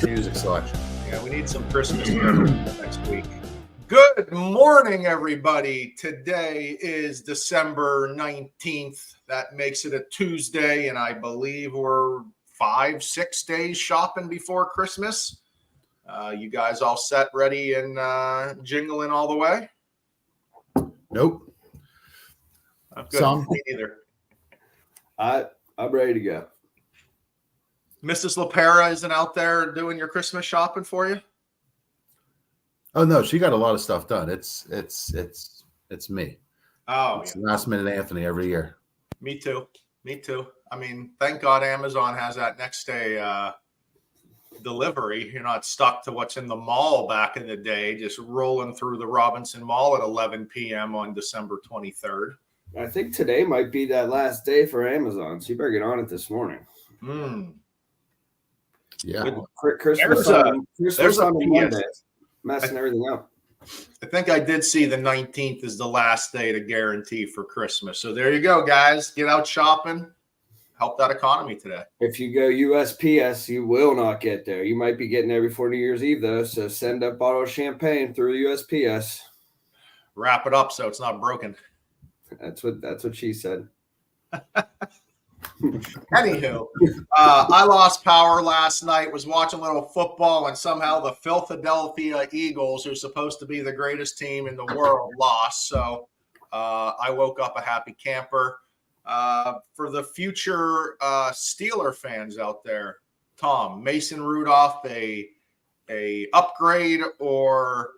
music selection. Yeah, we need some Christmas next week. Good morning, everybody. Today is December 19th. That makes it a Tuesday, and I believe we're 5-6 days shopping before Christmas. You guys all set, ready, and jingling all the way? Nope. Good. Me neither. I'm ready to go. Mrs. LaPera isn't out there doing your Christmas shopping for you? Oh no, she got a lot of stuff done. It's me. Oh, it's last minute Anthony every year. Me too. I mean, thank God Amazon has that next day delivery. You're not stuck to what's in the mall back in the day, just rolling through the Robinson Mall at 11 p.m. on December 23rd. I think today might be that last day for Amazon, so you better get on it this morning. Yeah. Christmas on Monday, messing everything up. I think I did see the 19th is the last day to guarantee for Christmas. So there you go, guys. Get out shopping. Help that economy today. If you go USPS, you will not get there. You might be getting there before New Year's Eve, though. So send a bottle of champagne through USPS. Wrap it up so it's not broken. That's what she said. Anywho, I lost power last night, was watching a little football, and somehow the Philadelphia Eagles, who's supposed to be the greatest team in the world, lost. So I woke up a happy camper. For the future Steeler fans out there, Tom, Mason Rudolph, a upgrade or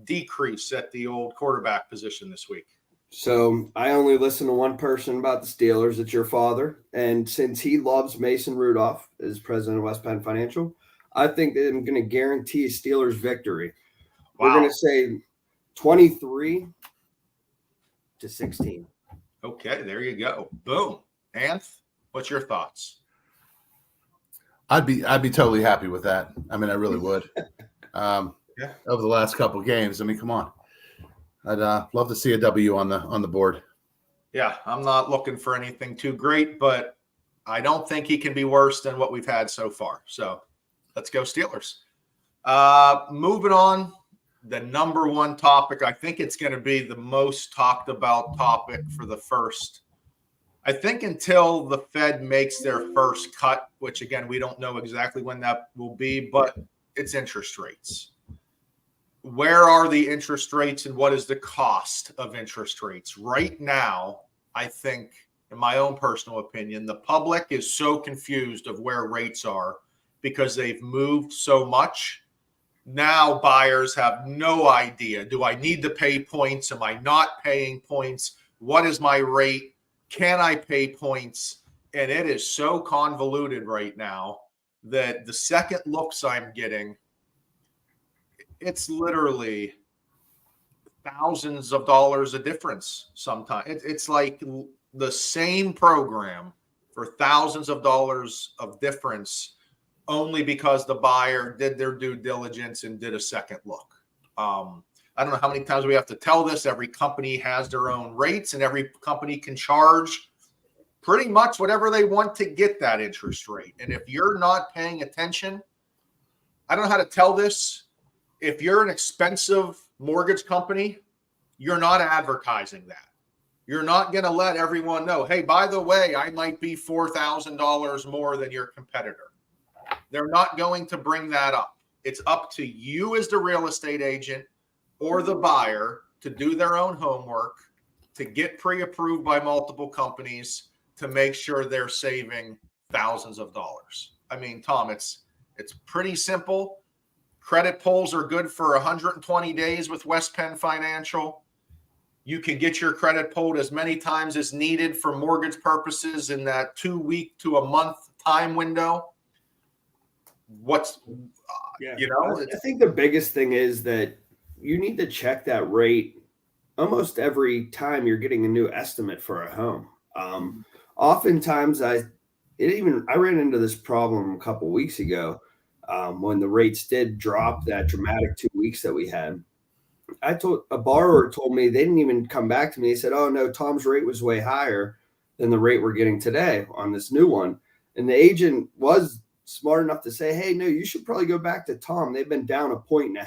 decrease at the old quarterback position this week? So I only listen to one person about the Steelers. It's your father. And since he loves Mason Rudolph as president of West Penn Financial, I think that I'm going to guarantee Steelers victory. Wow. We're going to say 23-16. Okay, there you go. Boom. Anth, what's your thoughts? I'd be totally happy with that. I mean, I really would. Over the last couple of games, I mean, come on. I'd love to see a W on the board. Yeah, I'm not looking for anything too great, but I don't think he can be worse than what we've had so far. So let's go Steelers. Moving on, the number one topic, I think it's going to be the most talked about topic for the first. I think until the Fed makes their first cut, which again, we don't know exactly when that will be, but it's interest rates. Where are the interest rates and what is the cost of interest rates? Right now, I think, in my own personal opinion, the public is so confused of where rates are because they've moved so much. Now buyers have no idea. Do I need to pay points? Am I not paying points? What is my rate? Can I pay points? And it is so convoluted right now that the second looks I'm getting, it's literally thousands of dollars of difference sometimes. It's like the same program for thousands of dollars of difference only because the buyer did their due diligence and did a second look. I don't know how many times we have to tell this. Every company has their own rates and every company can charge pretty much whatever they want to get that interest rate. And if you're not paying attention, I don't know how to tell this. If you're an expensive mortgage company, you're not advertising that. You're not going to let everyone know, hey, by the way, I might be $4,000 more than your competitor. They're not going to bring that up. It's up to you as the real estate agent or the buyer to do their own homework, to get pre-approved by multiple companies, to make sure they're saving thousands of dollars. I mean, Tom, it's pretty simple. Credit pulls are good for 120 days with West Penn Financial. You can get your credit pulled as many times as needed for mortgage purposes in that 2 week to a month time window. I think the biggest thing is that you need to check that rate almost every time you're getting a new estimate for a home. Oftentimes I ran into this problem a couple of weeks ago. When the rates did drop that dramatic 2 weeks that we had, a borrower told me they didn't even come back to me. He said, oh no, Tom's rate was way higher than the rate we're getting today on this new one. And the agent was smart enough to say, hey, no, you should probably go back to Tom. They've been down 1.5 points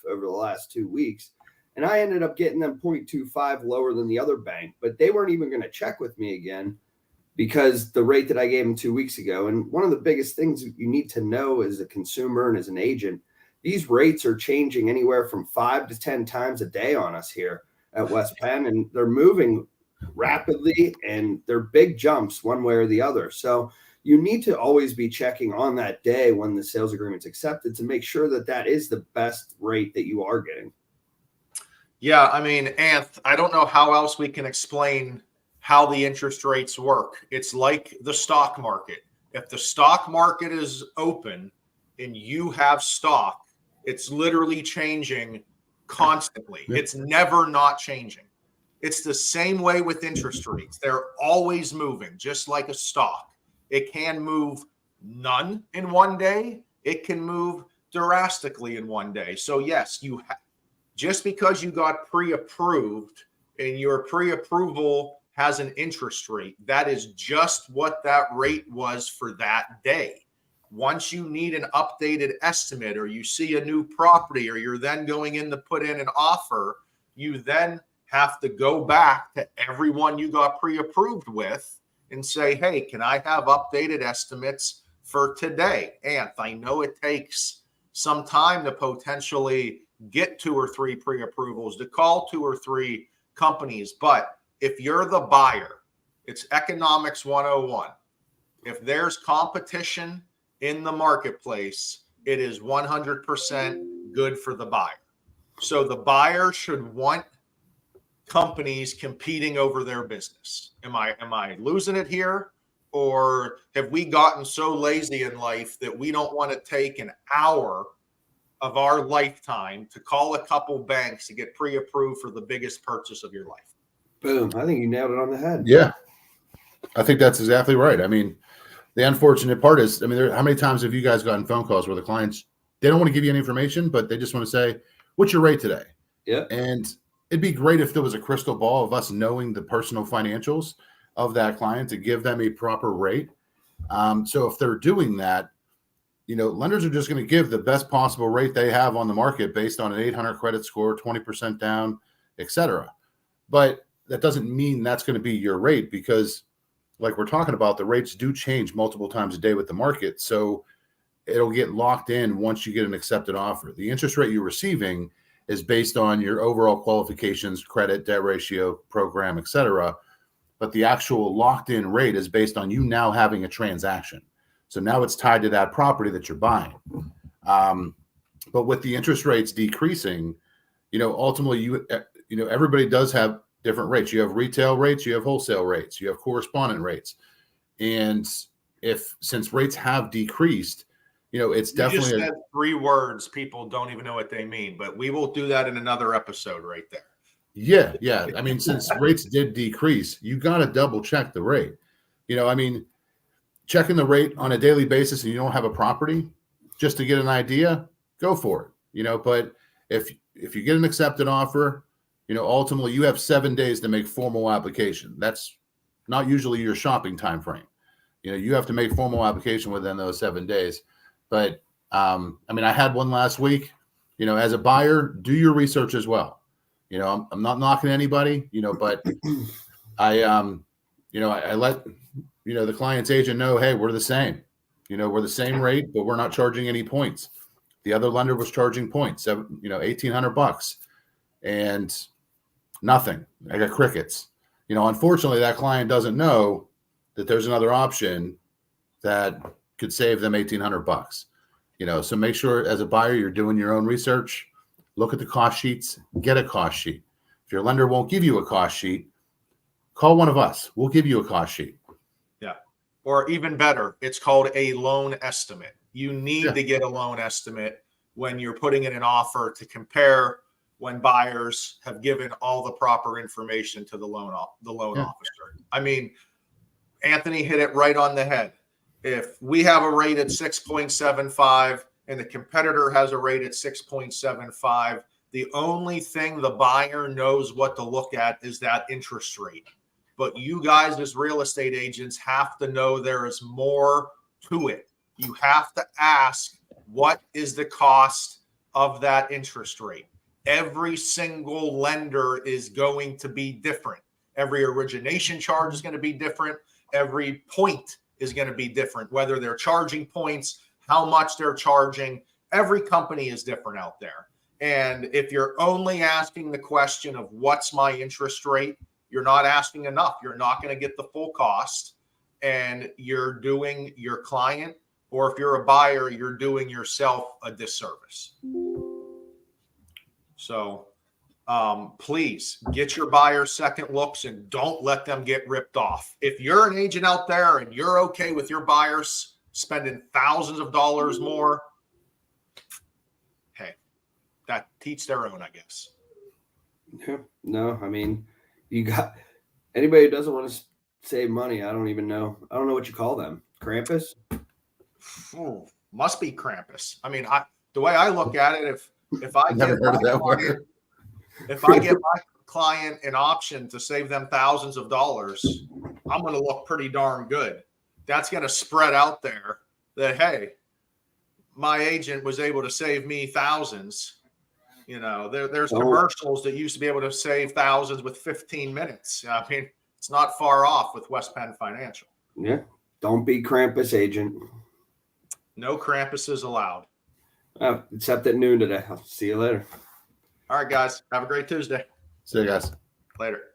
over the last 2 weeks. And I ended up getting them 0.25 lower than the other bank, but they weren't even going to check with me again because the rate that I gave them 2 weeks ago. And one of the biggest things you need to know as a consumer and as an agent, these rates are changing anywhere from 5 to 10 times a day on us here at West Penn, and they're moving rapidly and they're big jumps one way or the other. So you need to always be checking on that day when the sales agreement's accepted to make sure that that is the best rate that you are getting. Yeah, I mean, Anth, I don't know how else we can explain how the interest rates work. It's like the stock market. If the stock market is open and you have stock, it's literally changing constantly. It's never not changing. It's the same way with interest rates. They're always moving, just like a stock. It can move none in one day. It can move drastically in one day. So yes, just because you got pre-approved and your pre-approval has an interest rate, that is just what that rate was for that day. Once you need an updated estimate or you see a new property or you're then going in to put in an offer, you then have to go back to everyone you got pre-approved with and say, hey, can I have updated estimates for today? And I know it takes some time to potentially get 2 or 3 pre-approvals, to call 2 or 3 companies. But if you're the buyer, it's economics 101. If there's competition in the marketplace, it is 100% good for the buyer. So the buyer should want companies competing over their business. Am I losing it here? Or have we gotten so lazy in life that we don't want to take an hour of our lifetime to call a couple banks to get pre-approved for the biggest purchase of your life? Boom. I think you nailed it on the head. Yeah. I think that's exactly right. I mean, the unfortunate part is, I mean, how many times have you guys gotten phone calls where the clients, they don't want to give you any information, but they just want to say, what's your rate today? Yeah. And it'd be great if there was a crystal ball of us knowing the personal financials of that client to give them a proper rate. So if they're doing that, lenders are just going to give the best possible rate they have on the market based on an 800 credit score, 20% down, etc. But that doesn't mean that's going to be your rate because, like we're talking about, the rates do change multiple times a day with the market. So it'll get locked in once you get an accepted offer. The interest rate you're receiving is based on your overall qualifications, credit, debt ratio, program, etc. But the actual locked in rate is based on you now having a transaction. So now it's tied to that property that you're buying. But with the interest rates decreasing, ultimately everybody does have different rates. You have retail rates, you have wholesale rates, you have correspondent rates. And since rates have decreased, it's definitely you just said 3 words people don't even know what they mean, but we will do that in another episode right there. Yeah. I mean, since rates did decrease, you got to double check the rate. Checking the rate on a daily basis and you don't have a property just to get an idea, go for it. But if you get an accepted offer, ultimately you have 7 days to make formal application. That's not usually your shopping time frame. You have to make formal application within those 7 days. But I had one last week. As a buyer, do your research as well. I'm not knocking anybody, but I let the client's agent know, hey, we're the same. We're the same rate, but we're not charging any points. The other lender was charging points, $1,800, and nothing. I got crickets. Unfortunately, that client doesn't know that there's another option that could save them $1,800. So make sure as a buyer you're doing your own research. Look at the cost sheets. Get a cost sheet. If your lender won't give you a cost sheet, call one of us. We'll give you a cost sheet. Yeah. Or even better, it's called a loan estimate. You need to get a loan estimate when you're putting in an offer to compare when buyers have given all the proper information to the loan officer. I mean, Anthony hit it right on the head. If we have a rate at 6.75 and the competitor has a rate at 6.75, the only thing the buyer knows what to look at is that interest rate. But you guys as real estate agents have to know there is more to it you have to ask, what is the cost of that interest rate? Every single lender is going to be different. Every origination charge is going to be different. Every point is going to be different, whether they're charging points, how much they're charging. Every company is different out there. And if you're only asking the question of what's my interest rate, you're not asking enough. You're not going to get the full cost, and you're doing your client, or if you're a buyer, you're doing yourself a disservice. So please get your buyers second looks and don't let them get ripped off. If you're an agent out there and you're okay with your buyers spending thousands of dollars more, hey, that teach their own, I guess. Yeah, no, I mean, you got anybody who doesn't want to save money. I don't even know. I don't know what you call them. Krampus? Ooh, must be Krampus. I mean, the way I look at it, if I Never get heard of that client, word. if I give my client an option to save them thousands of dollars, I'm going to look pretty darn good. That's going to spread out there that, hey, my agent was able to save me thousands. You know, there's commercials that used to be able to save thousands with 15 minutes. I mean, it's not far off with West Penn Financial. Yeah. Don't be Krampus, agent. No Krampuses allowed. Except at noon today. I'll see you later. All right, guys. Have a great Tuesday. See you guys. Later.